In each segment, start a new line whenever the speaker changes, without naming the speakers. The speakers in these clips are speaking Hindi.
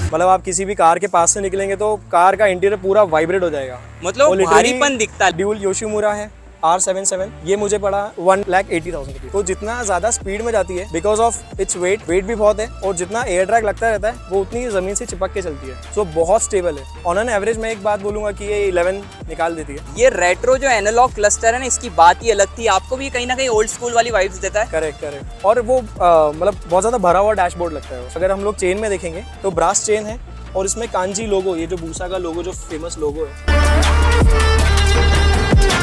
मतलब आप किसी भी कार के पास से निकलेंगे तो कार का इंटीरियर पूरा वाइब्रेट हो जाएगा,
मतलब भारीपन दिखता है।
ड्यूल योशिमुरा है R77, ये मुझे पड़ा 1,80,000 रुपीज। तो जितना ज्यादा स्पीड में जाती है बिकॉज ऑफ इट्स वेट भी बहुत है, और जितना एयर ड्रैग लगता रहता है वो उतनी जमीन से चिपक के चलती है। सो बहुत स्टेबल है। ऑन एन एवरेज मैं एक बात बोलूंगा कि ये 11 निकाल देती है।
ये रेट्रो जो एनालॉग क्लस्टर है ना, इसकी बात ही अलग थी। आपको भी कहीं ना कहीं ओल्ड स्कूल वाली वाइब्स देता है।
करेक्ट। और वो मतलब बहुत ज्यादा भरा हुआ डैशबोर्ड लगता है। अगर हम लोग चेन में देखेंगे तो ब्रास चेन है, और इसमें कांजी लोगो, ये जो बूसा का लोगो जो फेमस लोगो है।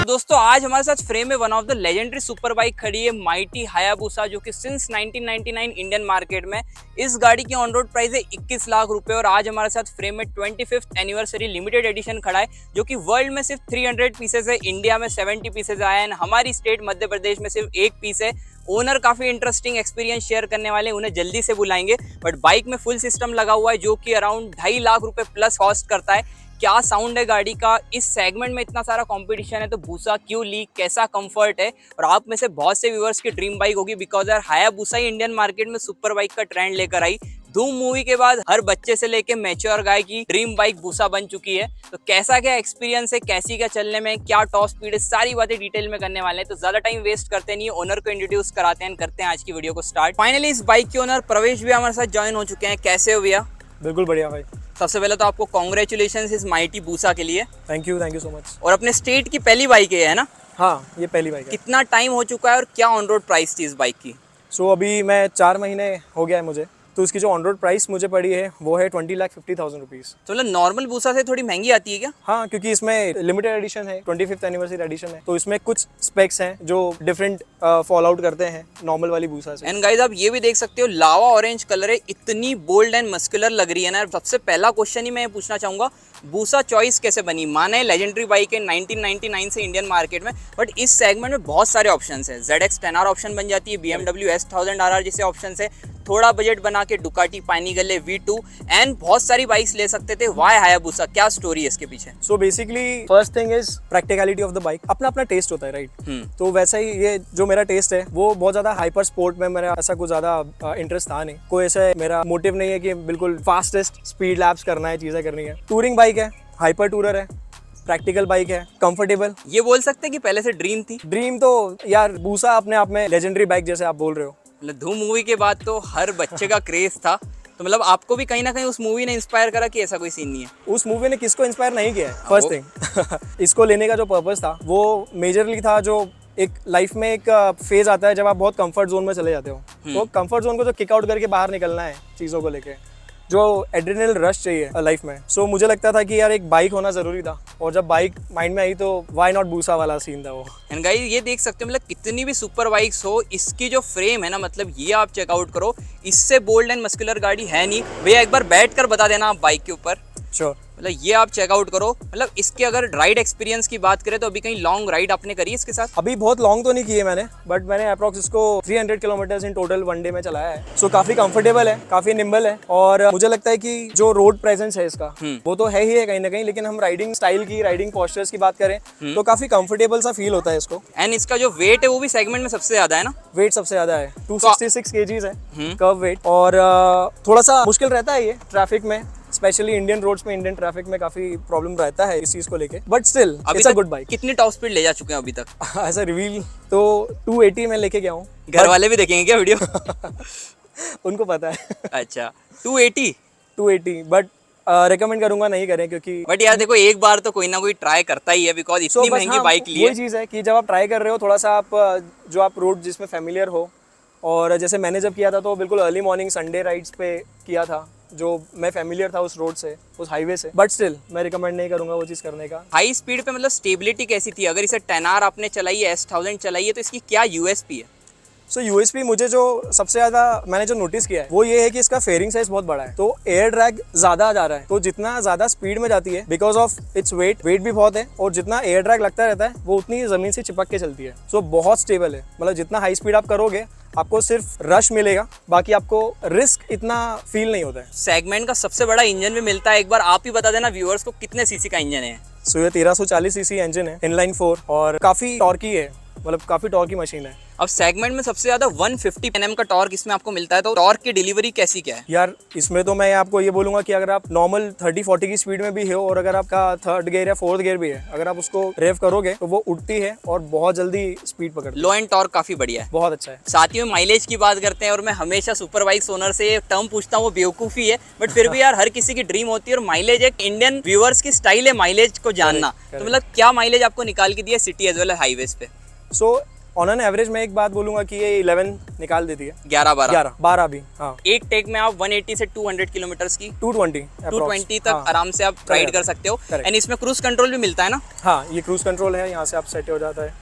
दोस्तों आज हमारे साथ फ्रेम में one of the legendary super bike खड़ी है, माइटी हायाबुसा, जो कि सिंस 1999 इंडियन मार्केट में। इस गाड़ी की ऑन रोड प्राइस है 21 लाख रुपए। और आज हमारे साथ फ्रेम में 25th एनिवर्सरी लिमिटेड एडिशन खड़ा है, जो कि वर्ल्ड में सिर्फ 300 पीसेज है, इंडिया में 70 पीसेज आए हैं, हमारी स्टेट मध्य प्रदेश में सिर्फ एक पीस है। ओनर काफी इंटरेस्टिंग एक्सपीरियंस शेयर करने वाले, उन्हें जल्दी से बुलाएंगे। बट बाइक में फुल सिस्टम लगा हुआ है, जो कि अराउंड 2.5 लाख रुपए प्लस कॉस्ट करता है। क्या साउंड है गाड़ी का, इस सेगमेंट में इतना सारा कंपटीशन है तो बूसा क्यों ली, कैसा कंफर्ट है, और आप में से बहुत से व्यूअर्स की ड्रीम बाइक होगी, बिकॉज यार हायाबुसा ही इंडियन मार्केट में सुपर बाइक का ट्रेंड लेकर आई। धूम मूवी के बाद हर बच्चे से लेके मैच्योर गाय की ड्रीम बाइक बूसा बन चुकी है। तो कैसा क्या एक्सपीरियंस है, कैसी क्या चलने में, क्या टॉप स्पीड है, सारी बातें डिटेल में करने वाले हैं। तो ज्यादा टाइम वेस्ट करते नहीं, ओनर को इंट्रोड्यूस कराते हैं, करते हैं आज की वीडियो को स्टार्ट। फाइनली इस बाइक के ओनर प्रवेश भी हमारे साथ ज्वाइन हो चुके हैं। कैसे हो भैया?
बिल्कुल बढ़िया भाई।
सबसे पहले तो आपको कॉन्ग्रेचुलेशन इस माइटी बूसा के लिए।
Thank you so much.
और अपने स्टेट की पहली बाइक है ना?
हाँ, ये पहली बाइक है।
कितना टाइम हो चुका है और क्या ऑन रोड प्राइस थी इस बाइक की?
सो अभी मैं 4 महीने हो गया है मुझे, तो इसकी जो ऑन रोड प्राइस मुझे पड़ी है वो है 20,50,000 रुपीज़।
तो मतलब नॉर्मल बूसा से थोड़ी महंगी आती है क्या?
हाँ, क्योंकि इसमें लिमिटेड एडिशन है, 25th एनिवर्सरी एडिशन है, तो इसमें कुछ स्पेक्स हैं जो डिफरेंट फॉल आउट करते हैं नॉर्मल वाली बूसा से।
एंड गाइस आप ये भी देख सकते हो, लावा ऑरेंज कलर है, इतनी बोल्ड एंड मस्कुलर लग रही है ना। सबसे पहला क्वेश्चन ही मैं पूछना चाहूंगा, बूसा चॉइस कैसे बनी? माने लेजेंडरी बाइक है 1999 से इंडियन मार्केट में, बट इस सेगमेंट में बहुत सारे ऑप्शंस हैं। ZX 10R ऑप्शन बन जाती है, BMW S1000RR जैसे ऑप्शन है, थोड़ा बजट बना के डुकाटी पानीगले V2 एंड बहुत सारी बाइक्स ले सकते थे। वाई हायाबुसा, क्या स्टोरी है इसके पीछे?
So basically first thing is practicality of the bike. अपना अपना टेस्ट होता है, राइट? तो वैसा ही ये जो मेरा टेस्ट है वो बहुत ज्यादा हाइपर स्पोर्ट में, मेरा ऐसा कुछ ज्यादा इंटरेस्ट था नहीं। कोई ऐसा मेरा मोटिव नहीं है कि बिल्कुल फास्टेस्ट स्पीड लैप्स करना है, चीजें करनी है। टूरिंग बाइक है, हाइपर टूरर है, प्रैक्टिकल बाइक है, कंफर्टेबल।
ये बोल सकते हैं कि पहले से ड्रीम थी?
ड्रीम तो यार, बूसा अपने आप में लेजेंडरी बाइक जैसे आप बोल रहे हो।
मतलब धूम मूवी के बाद तो हर बच्चे का क्रेज था, तो मतलब आपको भी कहीं ना कहीं उस मूवी ने इंस्पायर करा कि ऐसा कोई सीन नहीं है?
उस मूवी ने किसको इंस्पायर नहीं किया है, फर्स्ट थिंग। इसको लेने का जो पर्पस था वो मेजरली था, जो एक लाइफ में एक फेज आता है जब आप बहुत कंफर्ट जोन में चले जाते हो, तो कंफर्ट जोन को जो किक आउट करके बाहर निकलना है चीज़ों को लेके, जो एड्रेनल रश चाहिए लाइफ में। सो मुझे लगता था कि यार एक बाइक होना जरूरी था, और जब बाइक माइंड में आई तो वाई नॉट बूसा वाला सीन था वो।
एंड गाइस ये देख सकते हो, मतलब कितनी भी सुपर बाइक्स हो, इसकी जो फ्रेम है ना, मतलब ये आप चेकआउट करो, इससे बोल्ड एंड मस्कुलर गाड़ी है नहीं। भैया एक बार बैठ कर बता देना आप बाइक के ऊपर।
श्योर।
मतलब ये आप चेकआउट करो। मतलब इसके अगर राइड एक्सपीरियंस की बात करें तो अभी कहीं लॉन्ग राइड आपने करी है इसके साथ?
अभी बहुत लॉन्ग तो नहीं की है मैंने, बट मैंने अप्रॉक्स इसको 300 kilometre in total one day में चलाया है। सो काफी कंफर्टेबल है, काफी निम्बल है, और मुझे लगता है कि जो रोड प्रेजेंस है इसका वो तो है ही है कहीं ना कहीं, लेकिन हम राइडिंग स्टाइल की, राइडिंग पोस्चर्स की बात करें तो काफी कंफर्टेबल सा फील होता है इसको।
एंड इसका जो वेट है वो भी सेगमेंट में सबसे ज्यादा है ना?
वेट सबसे ज्यादा है, 266 kgs है कर्व वेट, और थोड़ा सा मुश्किल रहता है ये ट्रैफिक में, स्पेशली इंडियन रोड्स में, इंडियन ट्रैफिक में काफी प्रॉब्लम रहता है इस चीज को लेके, but still it's a good bike.
कितनी टॉप स्पीड ले जा चुके हैं अभी तक?
ऐसा रिवील तो 280 में लेके गया हूँ।
घर वाले भी देखेंगे क्या वीडियो?
उनको पता है।
अच्छा 280,
बट रिकमेंड करूंगा नहीं करें, क्योंकि
बट यार देखो एक बार तो कोई ना कोई ट्राई करता ही है, बिकॉज इतनी महंगी बाइक ली है।
वही चीज़ है कि जब आप ट्राई कर रहे हो, थोड़ा सा आप जो आप रोड जिसमें फेमिलियर हो, और जैसे मैंने जब किया था तो बिल्कुल अर्ली मॉर्निंग संडे राइड्स पे किया था, जो मैं फेमिलियर था उस रोड से, उस हाईवे से, बट स्टिल मैं रिकमेंड नहीं करूंगा वो चीज़ करने का।
हाई स्पीड पे मतलब स्टेबिलिटी कैसी थी? अगर इसे 10R आपने चलाई है, S1000 चलाई है, तो इसकी क्या USP है?
सो यूएसपी मुझे जो सबसे ज़्यादा मैंने जो नोटिस किया है वो ये है कि इसका फेयरिंग साइज बहुत बड़ा है, तो एयर ड्रैग ज़्यादा आ जा रहा है। तो जितना ज़्यादा स्पीड में जाती है बिकॉज ऑफ इट्स वेट भी बहुत है, और जितना एयर ड्रैग लगता रहता है वो उतनी ज़मीन से चिपक के चलती है। सो बहुत स्टेबल है, मतलब जितना हाई स्पीड आप करोगे आपको सिर्फ रश मिलेगा, बाकी आपको रिस्क इतना फील नहीं होता है।
सेगमेंट का सबसे बड़ा इंजन भी मिलता है, एक बार आप ही बता देना व्यूअर्स को कितने सीसी का इंजन है?
सो ये 1340 सीसी इंजन है, इनलाइन 4, और काफ़ी टॉर्की है, मतलब काफ़ी टॉर्की मशीन है।
अब सेगमेंट में सबसे ज्यादा 150 Nm का टॉर्क इसमें आपको मिलता है, तो टॉर्क की डिलीवरी कैसी क्या है?
यार इसमें तो मैं आपको ये बोलूंगा कि अगर आप नॉर्मल 30-40 की स्पीड में भी हो और अगर आपका थर्ड गियर या फोर्थ गियर भी है, अगर आप उसको रेव करोगे तो वो उठती है और बहुत जल्दी स्पीड पकड़ती है।
लो एंड टॉर्क काफी बढ़िया है,
बहुत अच्छा है।
साथ ही में माइलेज की बात करते हैं, और मैं हमेशा सुपर बाइक्स ओनर से ये टर्म पूछता हूँ, वो बेवकूफी है बट फिर भी यार हर किसी की ड्रीम होती है, और माइलेज एक इंडियन व्यूअर्स की स्टाइल है माइलेज को जानना। तो मतलब क्या माइलेज आपको निकाल के दिया city as well as highways पे?
सो ऑन एन एवरेज मैं एक बात बोलूंगा कि ये 11 निकाल देती है। 11-12 भी। हाँ,
एक टेक में आप 180 से 200 किलोमीटर्स की 220 तक
हाँ,
आराम से आप राइड कर सकते हो। एंड इसमें क्रूज कंट्रोल भी मिलता है ना?
हाँ, ये क्रूज कंट्रोल है, यहाँ से आप सेट हो जाता है।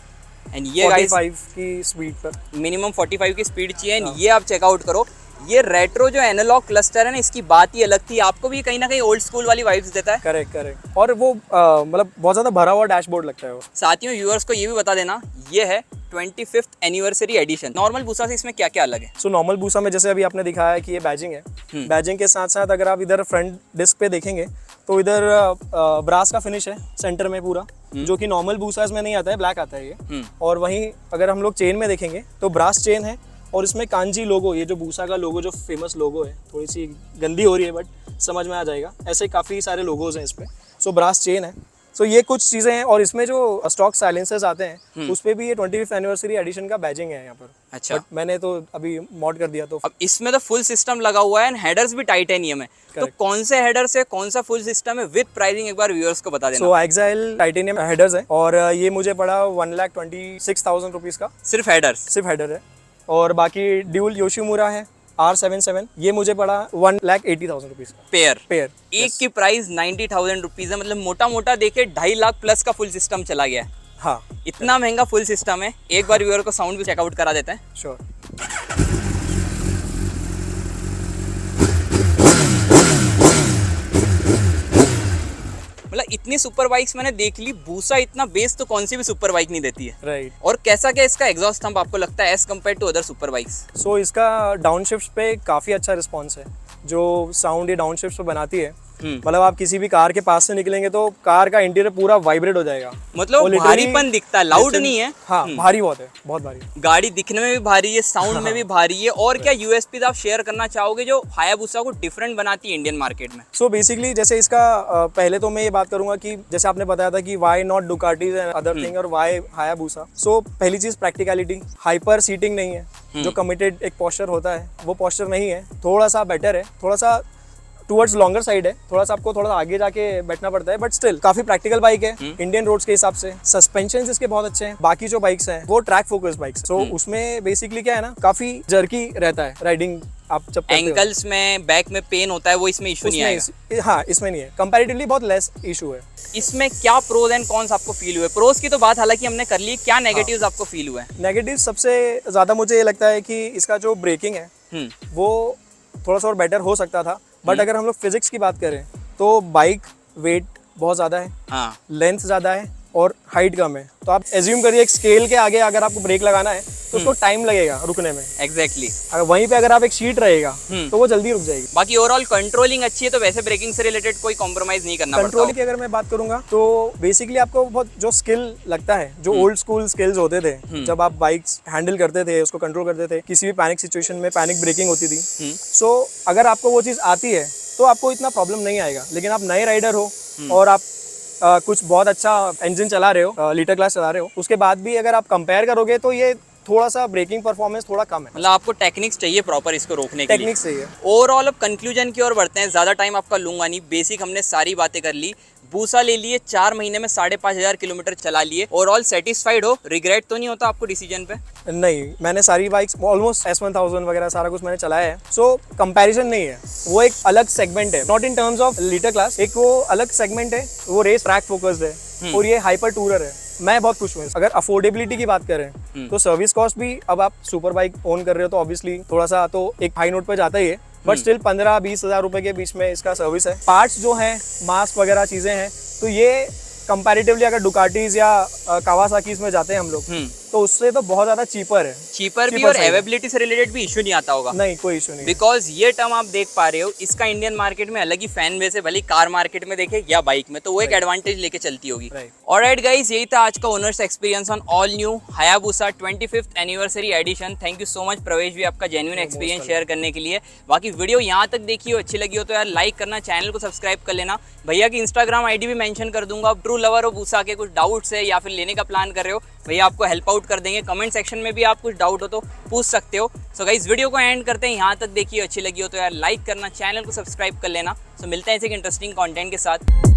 एंड ये
45 की स्पीड पर,
मिनिमम 45 की स्पीड चाहिए। एंड ये आप चेकआउट करो, ये रेट्रो जो एनालॉग क्लस्टर है ना, इसकी बात ही अलग थी। आपको भी कहीं ना कहीं ओल्ड स्कूल वाली वाइब्स देता है।
करेक्ट। और वो मतलब बहुत ज्यादा भरा हुआ डैशबोर्ड लगता है वो।
साथियों व्यूअर्स को ये भी बता देना, ये है 25th एनिवर्सरी एडिशन। नॉर्मल बूसा से इसमें क्या क्या अलग है?
सो नॉर्मल बूसा में जैसे अभी आपने दिखाया है कि ये बैजिंग है। बैजिंग के साथ साथ अगर आप इधर फ्रंट डिस्क पे देखेंगे तो इधर ब्रास का फिनिश है सेंटर में पूरा, जो कि नॉर्मल बूसास में नहीं आता है, ब्लैक आता है ये। और वहीं अगर हम लोग चेन में देखेंगे तो ब्रास चेन है और इसमें कांजी लोगो, ये जो बूसा का लोगो जो फेमस लोगो है, थोड़ी सी गंदी हो रही है बट समझ में आ जाएगा, ऐसे काफ़ी सारे लोगोज हैं इस पर। सो ब्रास चेन है। सो ये कुछ चीज़ें हैं। और इसमें जो स्टॉक साइलेंसर्स आते हैं उस पर भी ये 25th एनिवर्सरी एडिशन का बैजिंग है यहाँ पर।
अच्छा,
बट मैंने तो अभी मॉड कर दिया। तो
अब इसमें तो फुल सिस्टम लगा हुआ है एंड हेडर्स भी टाइटेनियम है। तो कौन से हेडर्स है, कौन सा फुल सिस्टम है, विद प्राइसिंग एक बार व्यूअर्स को बता देना।
सो एक्साइल टाइटेनियम हेडर्स है और ये मुझे पड़ा 1,26,000 रुपीज़ का।
सिर्फ हेडर
है। और बाकी ड्यूल योशिमुरा है R77, ये मुझे पड़ा 1,80,000 रुपीज़ का पेयर।
एक की प्राइस 90,000 रुपीज है, मतलब मोटा मोटा देखे 2.5 लाख प्लस का फुल सिस्टम चला गया है।
हाँ,
इतना महंगा फुल सिस्टम है। एक बार व्यूअर को साउंड भी चेकआउट करा देते हैं।
श्योर।
मतलब इतनी सुपर बाइक्स मैंने देख ली, बूसा इतना बेस तो कौन सी भी सुपर बाइक नहीं देती है।
राइट।
और कैसा क्या इसका एग्जॉस्ट थंब आपको लगता है as compare to other super bikes?
So इसका डाउन शिफ्ट पे काफ़ी अच्छा रिस्पॉन्स है। जो साउंड ये डाउन शिफ्ट पे बनाती है, मतलब आप किसी भी कार के पास से निकलेंगे तो कार का इंटीरियर पूरा वाइब्रेट हो जाएगा।
मतलब भारीपन दिखता है, लाउड नहीं है।
हाँ, भारी बहुत है, बहुत भारी।
गाड़ी दिखने में भी भारी है, साउंड में भी भारी है। और क्या यूएसपी आप शेयर करना चाहोगे जो हायाबुसा को डिफरेंट बनाती है इंडियन मार्केट में?
सो बेसिकली जैसे इसका पहले तो मैं ये बात करूंगा कि जैसे आपने बताया था कि why not Ducatis and other thing और वाई हायाबुसा। सो पहली चीज प्रैक्टिकलिटी, हाइपर सीटिंग नहीं है। जो कमिटेड एक पोस्चर होता है वो पोस्चर नहीं है, थोड़ा सा बेटर है, थोड़ा सा टुवर्ड्स लॉन्गर साइड है, थोड़ा सा आपको थोड़ा आगे जाके बैठना पड़ता है, बट स्टिल काफी प्रैक्टिकल बाइक है इंडियन रोड्स के हिसाब से। सस्पेंशन इसके बहुत अच्छे हैं। बाकी जो बाइक्स हैं वो ट्रैक फोकस बाइक्स, तो उसमें बेसिकली क्या है ना, काफी जर्की रहता है राइडिंग। आप जब
एंकल्स में, बैक में पेन होता है, वो इसमें इशू नहीं आएगा।
हाँ, इसमें नहीं है, कंपैरेटिवली बहुत लेस इशू है।
इसमें क्या प्रोज एंड कॉन्स आपको फील हुए? प्रोज की तो बात हालांकि हमने कर ली, क्या नेगेटिव्स आपको फील हुए?
नेगेटिव सबसे ज्यादा मुझे ये लगता है कि इसका जो ब्रेकिंग है वो थोड़ा सा और बेटर हो सकता था। बट अगर हम लोग फिजिक्स की बात करें तो बाइक वेट बहुत ज़्यादा है,
हाँ,
लेंथ ज़्यादा है और हाइट कम है। तो आप एज्यूम करिए एक स्केल के आगे अगर आपको ब्रेक लगाना है तो उसको टाइम लगेगा रुकने में।
एग्जैक्टली।
अगर वहीं पे अगर आप एक शीट रहेगा तो वो जल्दी रुक जाएगी।
बाकी ओवरऑल कंट्रोलिंग अच्छी है, तो वैसे ब्रेकिंग से रिलेटेड कोई कॉम्प्रोमाइज नहीं करना पड़ता।
कंट्रोलिंग की अगर मैं बात करूंगा तो बेसिकली आपको बहुत जो स्किल लगता है, जो ओल्ड स्कूल स्किल्स होते थे जब आप बाइक्स हैंडल करते थे, उसको कंट्रोल करते थे, किसी भी पैनिक सिचुएशन में पैनिक ब्रेकिंग होती थी। सो अगर आपको वो चीज़ आती है तो आपको इतना प्रॉब्लम नहीं आएगा। लेकिन आप नए राइडर हो और आप कुछ बहुत अच्छा इंजन चला रहे हो, लीटर क्लास चला रहे हो, उसके बाद भी अगर आप कंपेयर करोगे तो ये थोड़ा सा ब्रेकिंग परफॉर्मेंस थोड़ा कम है।
मतलब आपको टेक्निक्स चाहिए प्रॉपर इसको रोकने के लिए।
टेक्निक्स चाहिए।
ओवरऑल अब कंक्लूजन की ओर बढ़ते हैं, ज़्यादा टाइम आपका लूंगा नहीं। बेसिक हमने सारी बातें कर ली। बूसा ले लिए, 4 महीने में 5,500 किलोमीटर चला लिए। ओवरऑल सेटिस्फाइड हो? रिग्रेट तो नहीं होता आपको डिसीजन पे?
नहीं, मैंने सारी बाइक्स ऑलमोस्ट S1000 वगैरह सारा कुछ मैंने चलाया है। सो कंपैरिजन नहीं है, वो एक अलग सेगमेंट है, not in terms of litre class. एक वो अलग सेगमेंट है, वो रेस ट्रैक फोकस्ड है और ये हाइपर टूरर है। मैं बहुत खुश हूँ। अगर अफोर्डेबिलिटी की बात करें तो सर्विस कॉस्ट भी, अब आप सुपर बाइक ओन कर रहे हो तो ऑब्वियसली थोड़ा सा तो एक हाई नोट पे जाता ही है, बट स्टिल 15-20 हज़ार रुपए के बीच में इसका सर्विस है। पार्ट्स जो हैं, मास्क वगैरह चीज़ें हैं, तो ये कंपैरेटिवली अगर डुकाटीज या कावासाकीज में जाते हैं हम लोग तो उससे तो बहुत ज्यादा चीपर है।
चीपर भी
cheaper
और
side है।
अवेबिलिटी से रिलेटेड भी इशू नहीं आता होगा।
नहीं, कोई इशू नहीं।
बिकॉज ये टर्म आप देख पा रहे हो, इसका इंडियन मार्केट में अलग ही फैन बेस है, भले कार मार्केट में देखे या बाइक में, तो वो एक एडवांटेज लेके चलती होगी। ऑलराइट गाइस, यही था आज का owners experience on all new Hayabusa 25th anniversary edition. Thank you so much प्रवेश भी आपका जेन्युइन एक्सपीरियंस शेयर करने के लिए। बाकी वीडियो यहाँ तक देखी हो, अच्छी लगी हो तो यार लाइक करना, चैनल को सब्सक्राइब कर लेना। भैया की इंस्टाग्राम आईडी भी मेंशन कर दूंगा। ट्रू लवर ऑफ बुसा के कुछ डाउट्स है या फिर लेने का प्लान कर रहे हो, भैया आपको हेल्प आउट कर देंगे। कमेंट सेक्शन में भी आप कुछ डाउट हो तो पूछ सकते हो। सो गाइस, वीडियो को एंड करते हैं। यहाँ तक देखिए, अच्छी लगी हो तो यार लाइक करना, चैनल को सब्सक्राइब कर लेना। सो मिलते हैं ऐसे इंटरेस्टिंग कंटेंट के साथ।